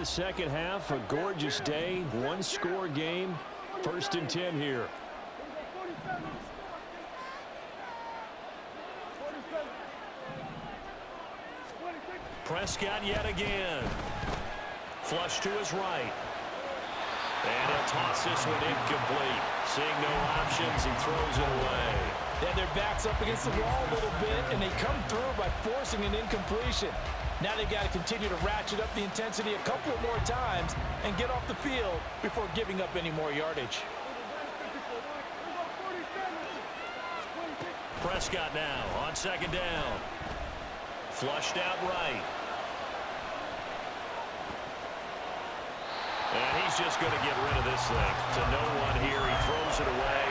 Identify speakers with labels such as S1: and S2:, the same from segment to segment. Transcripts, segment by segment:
S1: The second half, a gorgeous day, one-score game, 1st and 10 here. Prescott yet again. Flush to his right. And he'll toss this one incomplete. Seeing no options, he throws it away.
S2: Yeah, their back's up against the wall a little bit, and they come through by forcing an incompletion. Now they've got to continue to ratchet up the intensity a couple more times and get off the field before giving up any more yardage.
S1: Prescott now on 2nd down. Flushed out right. And he's just going to get rid of this thing. To no one here. He throws it away.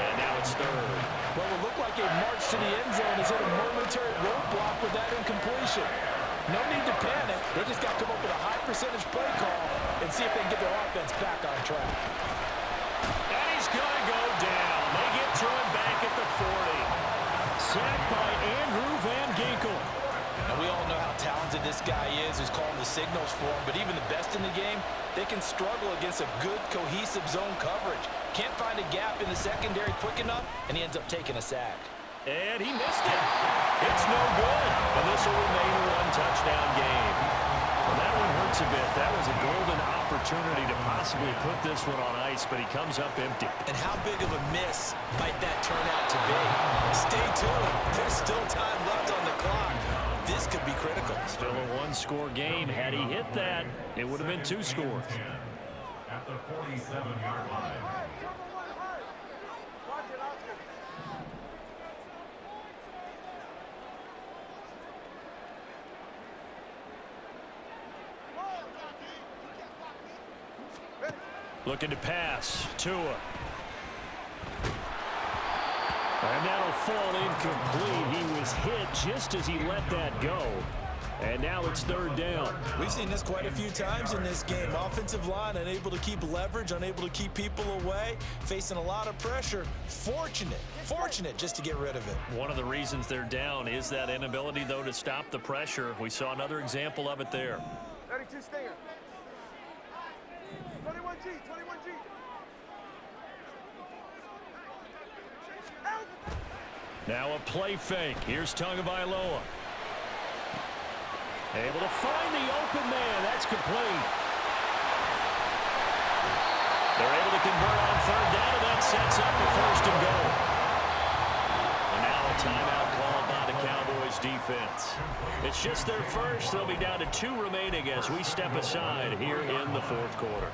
S1: And now it's 3rd.
S2: Well, it looked like a march to the end zone has hit a momentary roadblock with that incompletion. No need to panic. They just got to come up with a high percentage play call and see if they can get their offense back on track.
S1: And he's going to go down. They get to him back at the 40. Sacked by Andrew Van Ginkel.
S2: And we all know how talented this guy is who's calling the signals for him, but even the best in the game, they can struggle against a good, cohesive zone coverage. Can't find a gap in the secondary quick enough, and he ends up taking a sack.
S1: And he missed it. It's no good. And this will remain a one-touchdown game. Well, that one hurts a bit. That was a golden opportunity to possibly put this one on ice, but he comes up empty.
S2: And how big of a miss might that turn out to be? Stay tuned. There's still time left on the clock. This could be critical.
S1: Still a one-score game. Had he hit that, it would have been 2 scores.
S3: At the 47-yard line.
S1: Looking to pass. Tua. And that'll fall incomplete. He was hit just as he let that go. And now it's 3rd down.
S2: We've seen this quite a few times in this game. Offensive line unable to keep leverage, unable to keep people away, facing a lot of pressure. Fortunate just to get rid of it.
S1: One of the reasons they're down is that inability, though, to stop the pressure. We saw another example of it there.
S4: 32 Stinger. 21G, 21G.
S1: Now a play fake. Here's Tagovailoa. Able to find the open man. That's complete. They're able to convert on 3rd down, and that sets up the 1st and goal. And now a timeout called by the Cowboys defense. It's just their first. They'll be down to 2 remaining as we step aside here in the 4th quarter.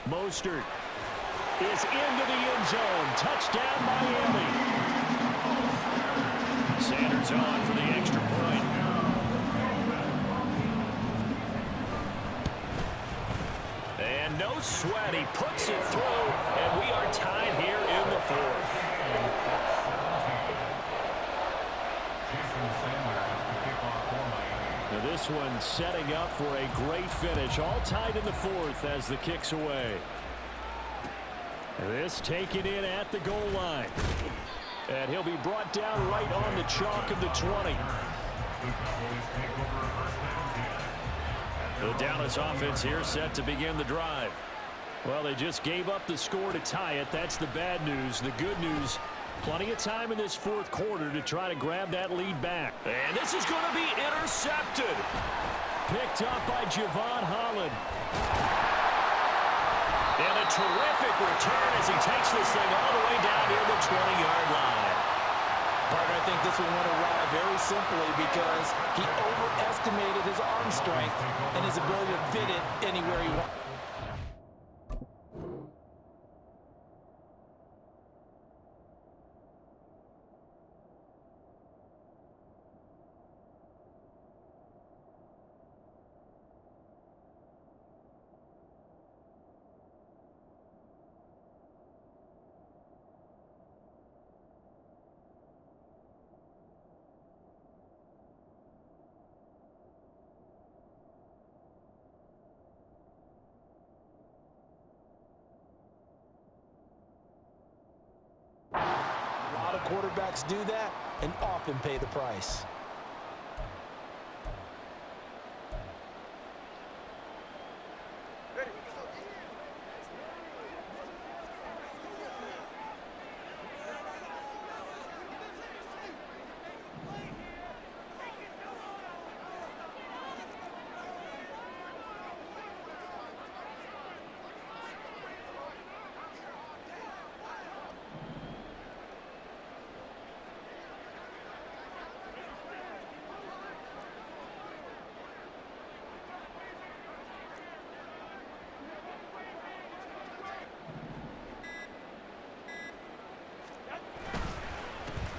S1: Mostert is into the end zone. Touchdown, Miami. Sanders on for the extra point. And no sweat. He puts it through, and we are tied here in the 4th. Now this one setting up for a great finish. All tied in the 4th as the kick's away. This taken in at the goal line. And he'll be brought down right on the chalk of the 20. The Dallas offense here set to begin the drive. Well, they just gave up the score to tie it. That's the bad news. The good news, plenty of time in this 4th quarter to try to grab that lead back. And this is going to be intercepted. Picked up by Javon Holland. And a terrific return as he takes this thing all the way down near the 20-yard line.
S2: Partner, I think this one went awry very simply because he overestimated his arm strength and his ability to fit it anywhere he wants. quarterbacks do that and often pay the price.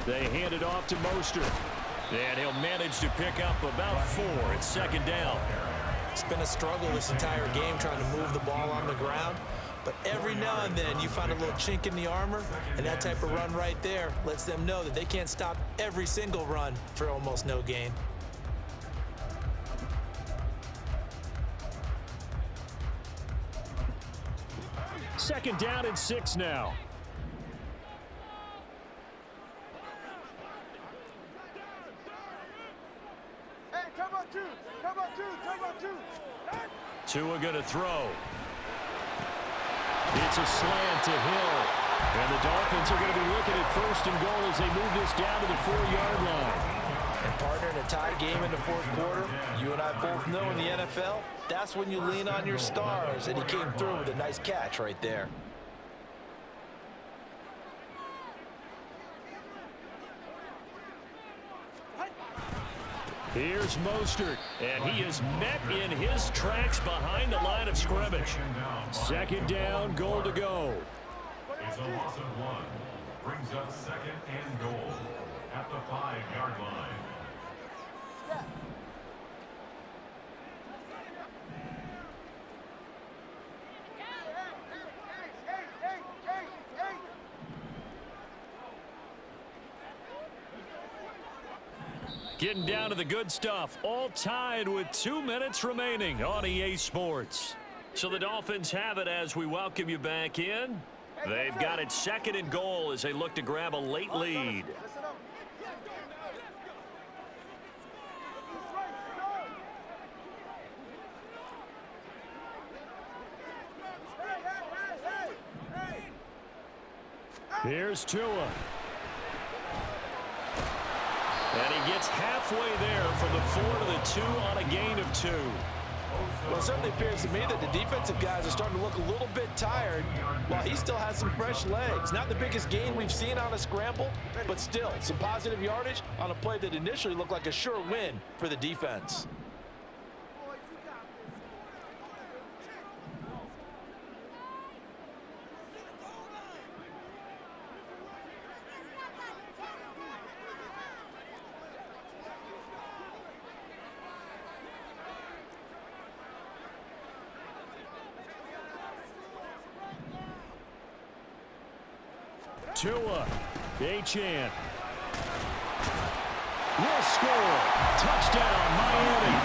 S1: They hand it off to Mostert. And he'll manage to pick up about 4. It's second down.
S2: It's been a struggle this entire game trying to move the ball on the ground. But every now and then you find a little chink in the armor, and that type of run right there lets them know that they can't stop every single run for almost no gain.
S1: Second down and 6 now. Tua going to throw. It's a slant to Hill. And the Dolphins are going to be looking at first and goal as they move this down to the 4-yard line.
S2: And partner, in a tie game in the fourth quarter, you and I both know in the NFL, that's when you lean on your stars. And he came through with a nice catch right there.
S1: Here's Mostert, and he is met in his tracks behind the line of scrimmage. Second down, goal to go.
S3: It's a loss of 1. Brings up second and goal at the 5-yard line.
S1: Getting down to the good stuff, all tied with 2 minutes remaining on EA Sports. So the Dolphins have it as we welcome you back in. They've got it second and goal as they look to grab a late lead. Here's Tua. And he gets halfway there from the 4 to the 2 on a gain of 2.
S2: Well, it certainly appears to me that the defensive guys are starting to look a little bit tired while he still has some fresh legs. Not the biggest gain we've seen on a scramble, but still some positive yardage on a play that initially looked like a sure win for the defense.
S1: Tua, Achane. Will score. Touchdown, Miami.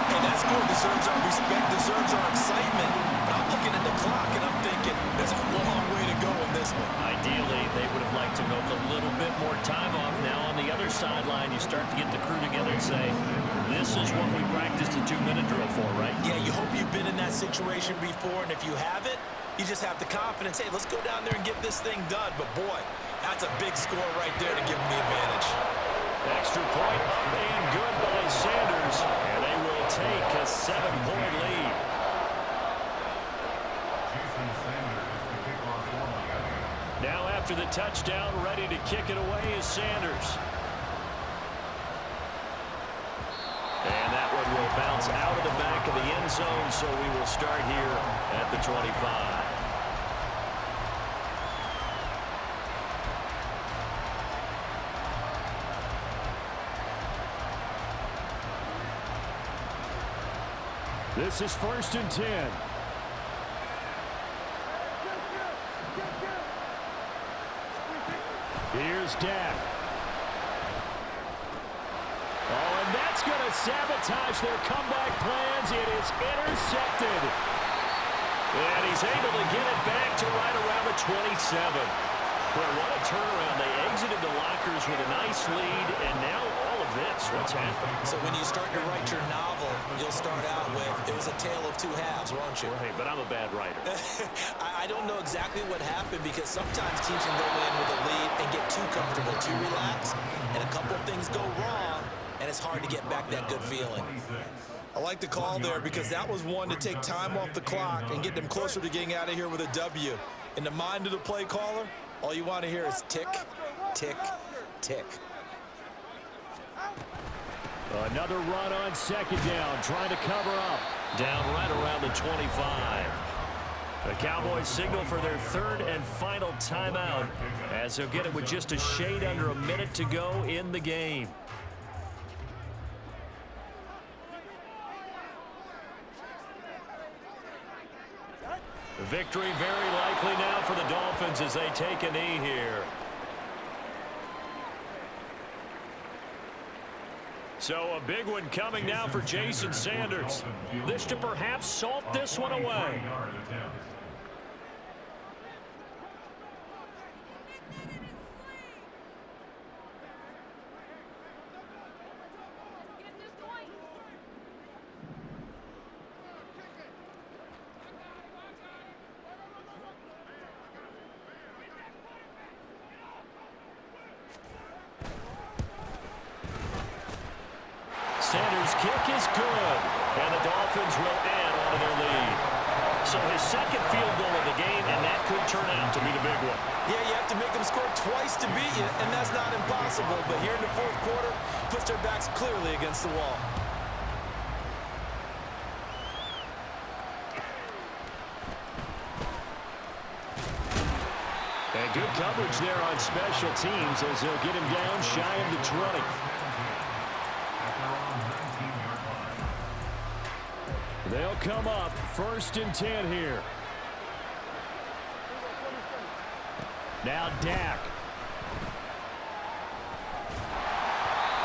S2: Hey, that score deserves our respect, deserves our excitement. But I'm looking at the clock and I'm thinking there's a long way to go in this one.
S1: Ideally, they would have liked to milk a little bit more time off. Now on the other sideline, you start to get the crew together and say, this is what we practiced a 2-minute drill for, right?
S2: Yeah, you hope you've been in that situation before, and if you haven't, you just have the confidence, hey, let's go down there and get this thing done. But, boy, that's a big score right there to give them the advantage.
S1: Extra point up and good by Sanders. And they will take a 7-point lead. Now after the touchdown, ready to kick it away is Sanders. And that one will bounce out of the back of the end zone, so we will start here at the 25. This is 1st and 10. Here's Dak. Oh, and that's going to sabotage their comeback plans. It is intercepted. And he's able to get it back to right around the 27. Well, what a turnaround. They exited the lockers with a nice lead, and now all of this. What's happened?
S2: So when you start to write your novel, you'll start out with, it was a tale of two halves, won't you?
S1: Well, hey, but I'm a bad writer.
S2: I don't know exactly what happened because sometimes teams can go in with a lead and get too comfortable, too relaxed, and a couple of things go wrong, and it's hard to get back that good feeling. I like the call there because that was one to take time off the clock and get them closer to getting out of here with a W. In the mind of the play caller, all you want to hear is tick, tick, tick.
S1: Another run on second down, trying to cover up. Down right around the 25. The Cowboys signal for their third and final timeout as they'll get it with just a shade under a minute to go in the game. The victory very likely now for the Dolphins as they take a knee here. So a big one coming now for Jason Sanders. This to perhaps salt this one away. Sanders' kick is good, and the Dolphins will add on to their lead. So his second field goal of the game, and that could turn out to be the big one.
S2: Yeah, you have to make them score twice to beat you, and that's not impossible. But here in the fourth quarter, puts their backs clearly against the wall.
S1: And good coverage there on special teams as they'll get him down shy of the 20. They'll come up 1st and 10 here. Now Dak.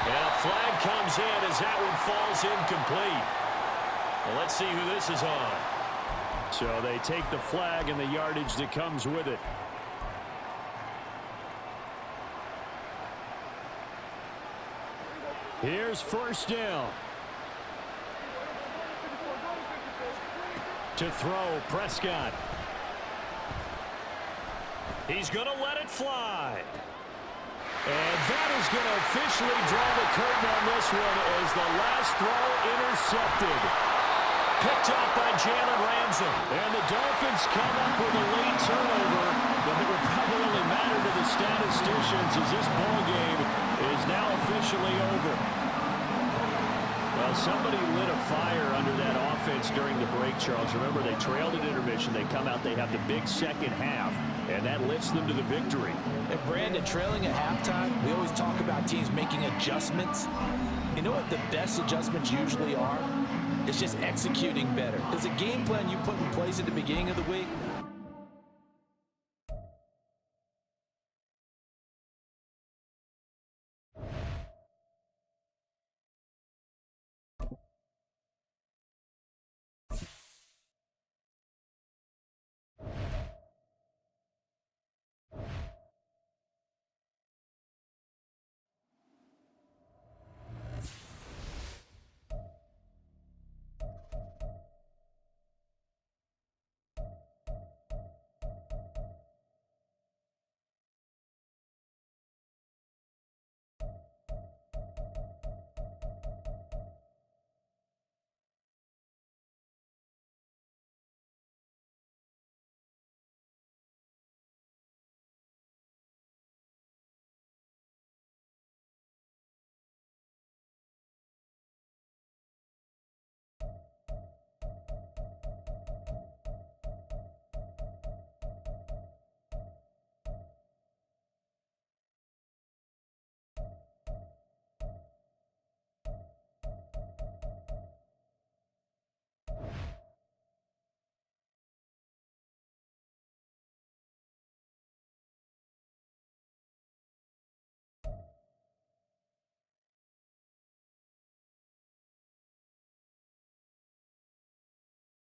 S1: And a flag comes in as that one falls incomplete. Well, let's see who this is on. So they take the flag and the yardage that comes with it. Here's 1st down. To throw, Prescott. He's going to let it fly. And that is going to officially draw the curtain on this one as the last throw intercepted. Picked off by Jalen Ramsey. And the Dolphins come up with a late turnover, but it will probably only matter to the statisticians as this ball game is now officially over. Well, somebody lit a fire under that offense during the break, Charles. Remember, they trailed at intermission. They come out, they have the big second half, and that lifts them to the victory.
S2: And Brandon, trailing at halftime, we always talk about teams making adjustments. You know what the best adjustments usually are? It's just executing better. Because the game plan you put in place at the beginning of the week,